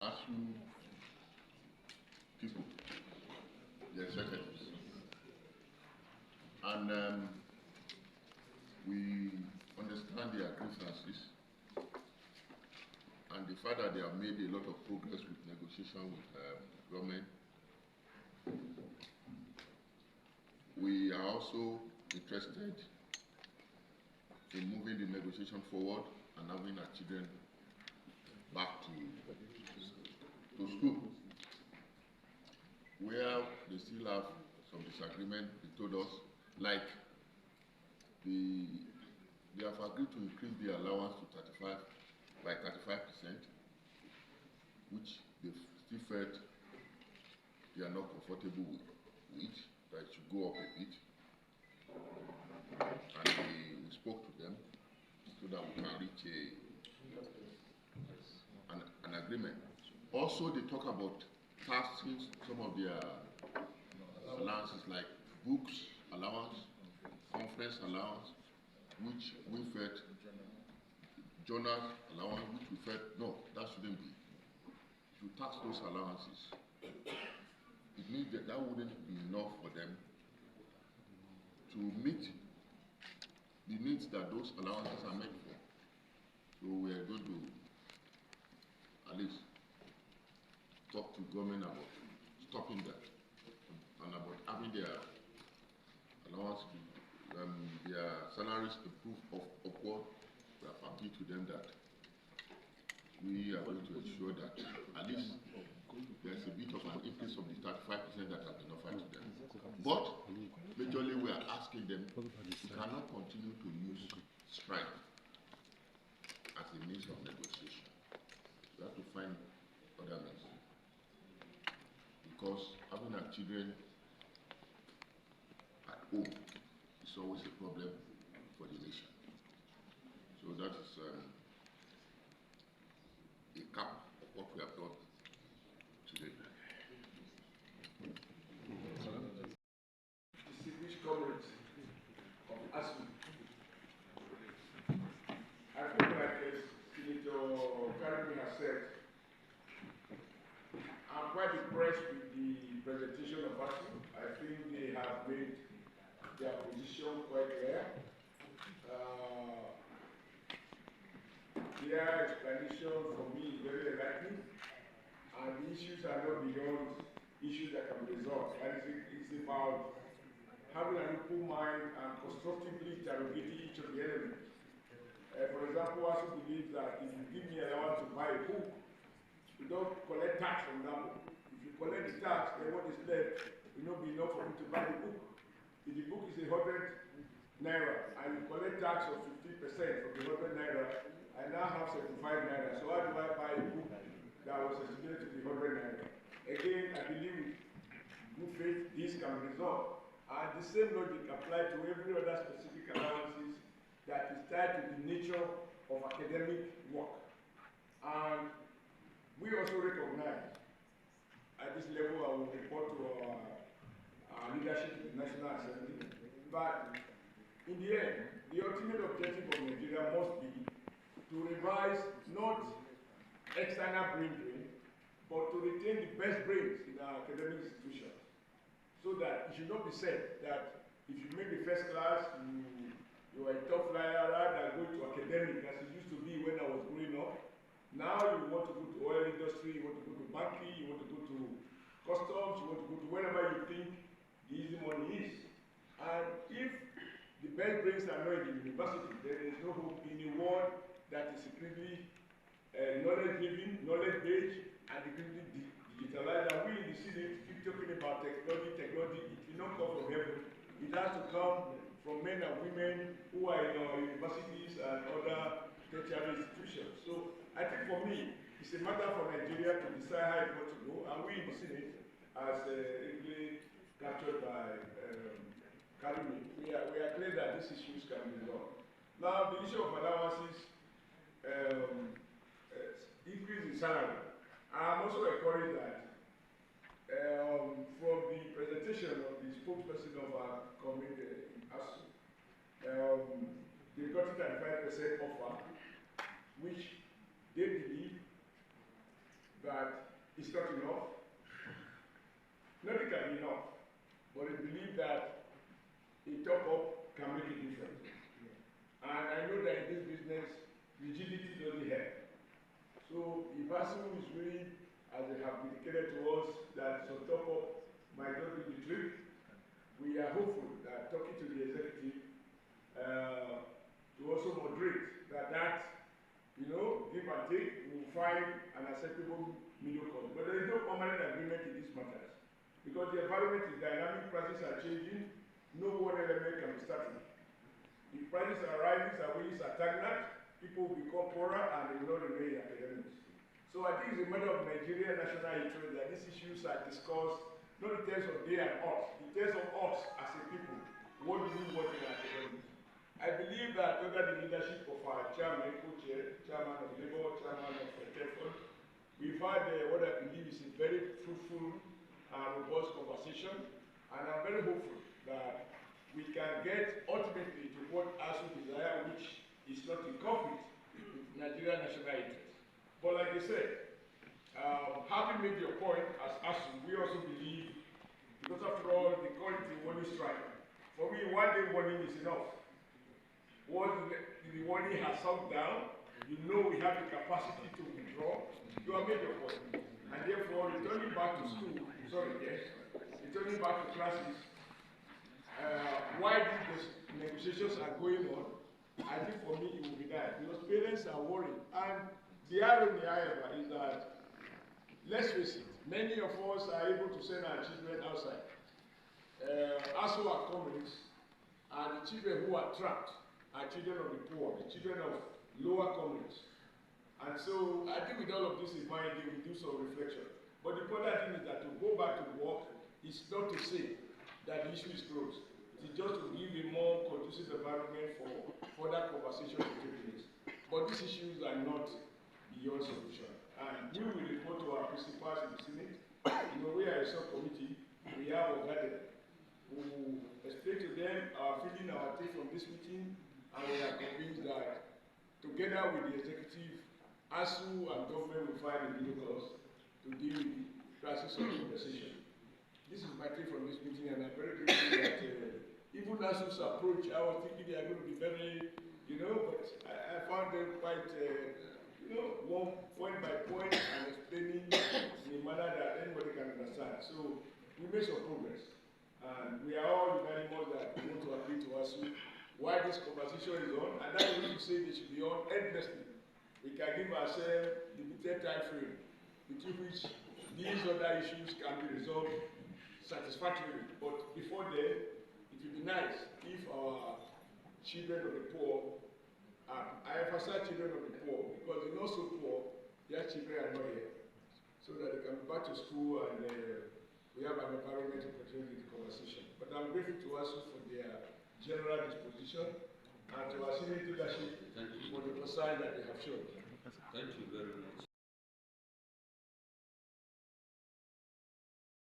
ASUU people, the executives, and we understand their grievances and the fact that they have made a lot of progress with negotiation with government. We are also interested in moving the negotiation forward and having our children back to school. Where they still have some disagreement, they told us, like they have agreed to increase the allowance to 35% by 35%, which they still felt they are not comfortable with, that it should go up a bit. And we spoke to them so that we can reach an agreement. Also, they talk about taxing some of their allowances like books allowance, conference allowance, which we felt, journal allowance, which we felt, no, that shouldn't be. If you tax those allowances, it means that wouldn't be enough for them to meet the needs that those allowances are made for. So we are going to at least talk to government about stopping that and about having their allowance, their salaries improved upward. We have appealed to them that we are going to ensure that at least there's a bit of an increase of the 35% that has been offered to them. But majorly we are asking them, we cannot continue to use strike as a means of negotiation. We have to find other means, because having our children at home is always a problem for the nation. So that is a cap of what we have done today. Distinguished comrades of ASUU, I feel like Senator Karimi has said, I'm quite impressed with the presentation of ASUU. I think they have made their position quite clear. Their explanation for me is very enlightening, and the issues are not beyond issues that can be resolved. And it's about having an open mind and constructively interrogating each of the elements. For example, I also believe that if you give me allowance to buy a book, you don't collect tax from that book. If you collect the tax, then what is left will not be enough for me to buy the book. If the book is 100 naira and you collect tax of 50% from the 100 naira, I now have 75 naira. So how do I buy a book that was estimated to be 100 naira? Again, I believe with good faith this can be resolved. And the same logic applies to every other specific allowances that is tied to the nature of academic work. And we also recognize at this level, I will report to our leadership in the National Assembly, but in the end, the ultimate objective of Nigeria must be to revise not external brain drain, but to retain the best brains in our academic institutions. So that it should not be said that if you make the first class, you are a top flyer rather than going to academic as it used to be when I was growing up. Now you want to go to oil industry, you want to go to banking, you want to go to customs, you want to go to wherever you think the easy money is. And if the best brains are not in the university, there is no hope in a world that is secretly knowledge-driven, knowledge-based, and secretly digitalized. And we in the Senate keep talking about technology, it will not come from heaven. It has to come from men and women who are in our universities and other tertiary institutions. So I think for me, it's a matter for Nigeria to decide how it wants to go, and we in the Senate, as ably captured by Karimi, we are clear that these issues can be resolved. Now, the issue of allowances, increase in salary. I'm also encouraged that from the presentation of the spokesperson of our committee in ASUU, they got it at 5% offer, which they believe that it's not enough. Nothing can be enough, but I believe that a top-up can make a difference. And I know that in this business, rigidity doesn't help. So if ASUU is willing, as they have indicated to us, that some top-up might not do the trick, we are hopeful that talking to the executive to also moderate that give and take, we will find an acceptable middle course. But there is no permanent agreement in these matters. Because the environment is dynamic, prices are changing, no one element can be static. If prices are rising, our wages are stagnant, people will become poorer and they will not remain academics. So I think it's a matter of Nigerian national interest that these issues are discussed, not in terms of they and us, in terms of us as a people. What do we want in academics? I believe that under the leadership of our chairman, co-chair, chairman of Labour, chairman of TEFON, we've had what I believe is a very fruitful and robust conversation, and I'm very hopeful that we can get ultimately to what ASUU desire, which is not in conflict with Nigerian national interest. But like I said, having made your point as ASUU, we also believe, because after all, they call it a warning strike. For me, 1 day warning is enough. Once the warning has sunk down, you know we have the capacity to withdraw. You have made your point. And therefore, returning back to school, returning back to classes, while these negotiations are going on, I think for me it will be that. Because parents are worried. And the irony, however, is that, let's face it, many of us are able to send our children outside. ASUU are communists, and the children who are trapped are children of the poor, the children of lower communities. And so I think with all of this in mind, we will do some reflection. But the important thing is that to go back to work is not to say that the issue is closed. It is just to give a more conducive environment for further conversation to take place. But these issues are not beyond solution. And we will report to our principals in the Senate. We are a subcommittee, we have a guardian. We will explain to them our feeling, our take from this meeting, and we are convinced that together with the executive, ASUU and government will find a middle course to deal with the crisis of conversation. This is my take from this meeting, and I'm very grateful that even ASUU's approach, I was thinking they are going to be very, but I found them quite, one point by point and explaining in a manner that anybody can understand. So we made some progress, and we are all unanimous that we want to agree to ASUU why this conversation is on, and that is to say they should be on endlessly. We can give ourselves limited time frame between which these other issues can be resolved satisfactorily. But before then, it would be nice if our children of the poor, I emphasize children of the poor, because they're not so poor, their children are not here. So that they can go back to school and we have an environment to continue the conversation. But I'm grateful to ASUU for their general disposition and to our senior leadership for the concern that they have shown. Thank you very much.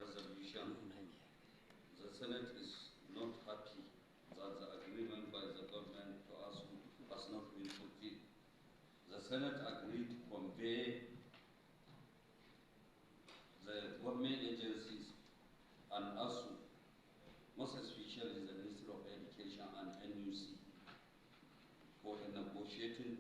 Resolution. The Senate is not happy that the agreement by the government to ASUU has not been fulfilled. The Senate agreed to convey the government agencies and ASUU, most especially the Ministry of Education and NUC, for a negotiating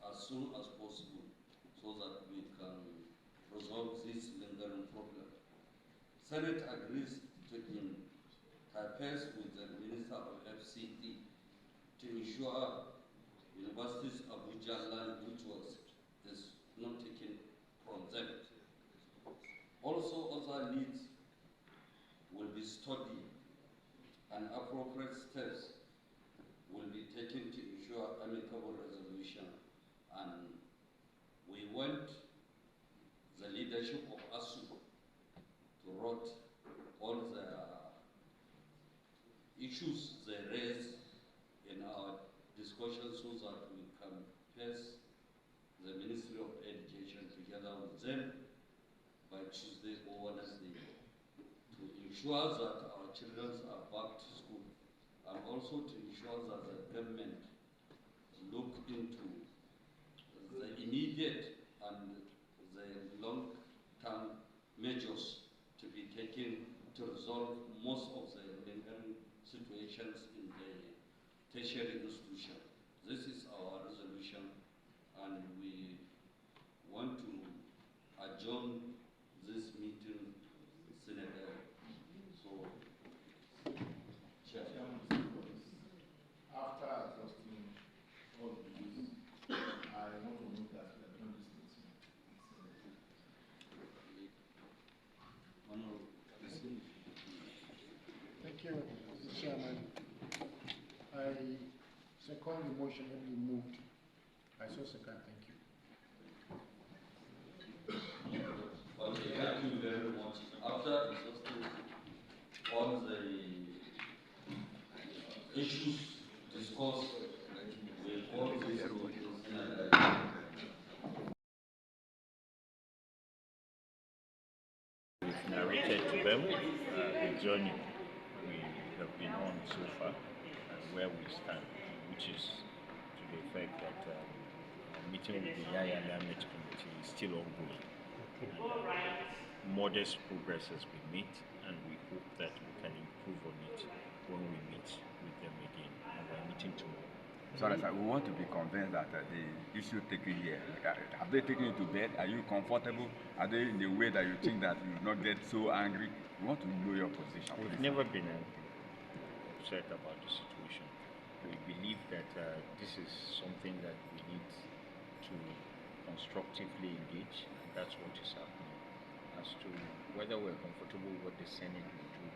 as soon as possible so that we can resolve this lingering problem. Senate agrees to interface with the Minister of FCT to ensure universities of Abuja land which is not taken from them. Also, other needs will be studied and appropriate steps will be taken to ensure amicable resolution. And we want the leadership of ASUU to write all the issues they raise in our discussion so that we can face the Ministry of Education together with them by Tuesday or Wednesday to ensure that our children are back to school, and also to ensure that the government look into the immediate and the long measures to be taken to resolve most of the lingering situations in the tertiary institution. This is our resolution, and we want to adjourn this meeting, Senator. So, Chair. After exhausting all of this, I want to move that we adjourn this meeting. Thank you, Mr. Chairman. I second the motion when you moved. I so second, thank you. Okay, thank you very much. After exhausting all the issues discussed, we call this meeting We've narrated to them the journey we have been on so far and where we stand, which is to the effect that our meeting with the Yaya Lamet Committee is still ongoing. Modest progress has been made, and we hope that we can improve on it when we meet with them again. And we're meeting tomorrow. Sorry, sir, we want to be convinced that the issue taken here, have they taken it to bed? Are you comfortable? Are they in a way that you think that you will not get so angry? We want to know your position. We've never been upset about the situation. We believe that this is something that we need to constructively engage, and that's what is happening. As to whether we're comfortable with what the Senate will do,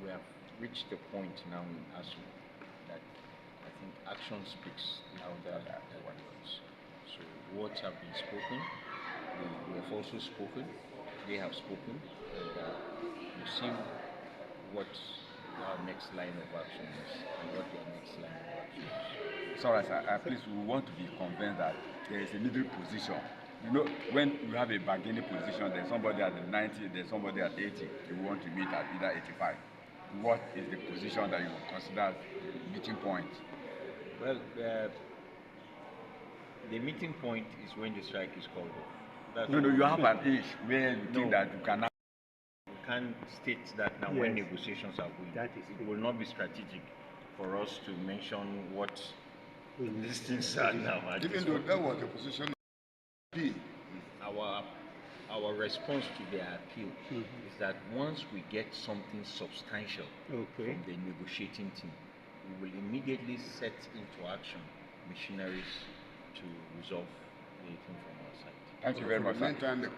we have reached the point now in ASUU that I think action speaks louder than words. So words have been spoken, we have also spoken, they have spoken, and you see what our next line of action is and what their next line of action is. Sorry, sir, please, we want to be convinced that there is a middle position. You know, when you have a bargaining position, there's somebody at the 90, there's somebody at 80, you want to meet at either 85. What is the position that you would consider as meeting point? Well, the meeting point is when the strike is called off. That's No, you have an age where you think that you cannot. We can't state that now when negotiations are going. It will not be strategic for us to mention what these things are now. Even though that was the position Our response to their appeal is that once we get something substantial from the negotiating team, we will immediately set into action machineries to resolve the thing from our side. Thank you very much, sir.